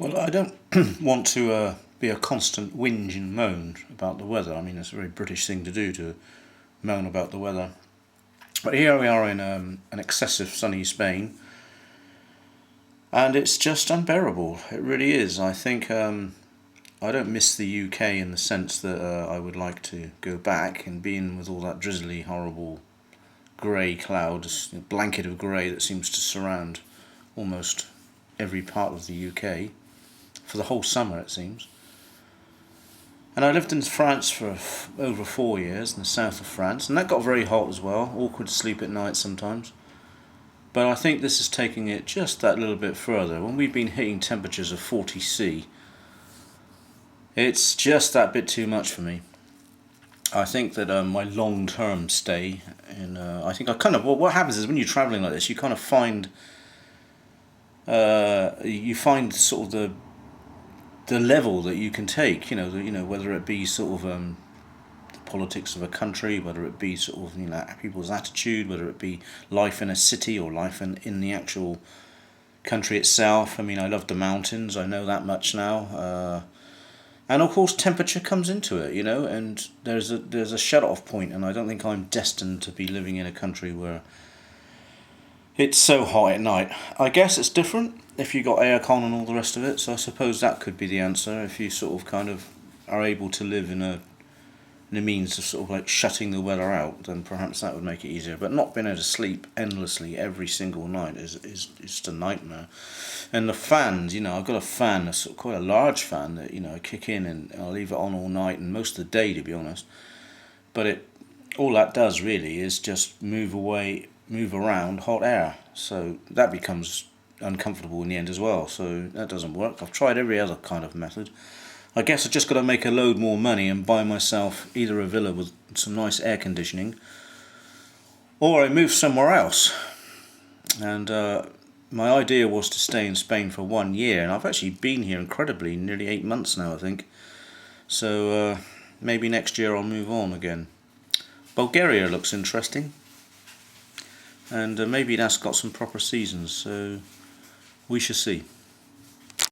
Well, I don't want to be a constant whinge and moan about the weather. I mean, it's a very British thing to do, to moan about the weather. But here we are in an excessive sunny Spain, and it's just unbearable. It really is. I think I don't miss the UK in the sense that I would like to go back and be in with all that drizzly, horrible grey clouds, blanket of grey that seems to surround almost every part of the UK for the whole summer, it seems. And I lived in France for over 4 years in the south of France, and that got very hot as well. Awkward to sleep at night sometimes. But I think this is taking it just that little bit further. When we've been hitting temperatures of 40°C, it's just that bit too much for me. I think that my long-term stay in, I think I kind of, what happens is when you're travelling like this, you kind of find, sort of the level that you can take. Whether it be sort of the politics of a country, whether it be sort of people's attitude, whether it be life in a city or life in the actual country itself. I mean, I love the mountains. I know that much now. And of course, temperature comes into it, and there's a shut-off point, and I don't think I'm destined to be living in a country where it's so hot at night. I guess it's different if you got aircon and all the rest of it, so I suppose that could be the answer. If you sort of kind of are able to live in a means of sort of like shutting the weather out, then perhaps that would make it easier. But not being able to sleep endlessly every single night is just a nightmare. And the fans, I've got a fan, quite a large fan that I kick in and I'll leave it on all night and most of the day, to be honest. But all that does really is just move around hot air, so that becomes uncomfortable in the end as well. So that doesn't work. I've tried every other kind of method. I guess I've just got to make a load more money and buy myself either a villa with some nice air conditioning, or I move somewhere else. And my idea was to stay in Spain for 1 year, and I've actually been here incredibly nearly 8 months now, I think. So maybe next year I'll move on again. Bulgaria looks interesting, and maybe that's got some proper seasons, so we shall see.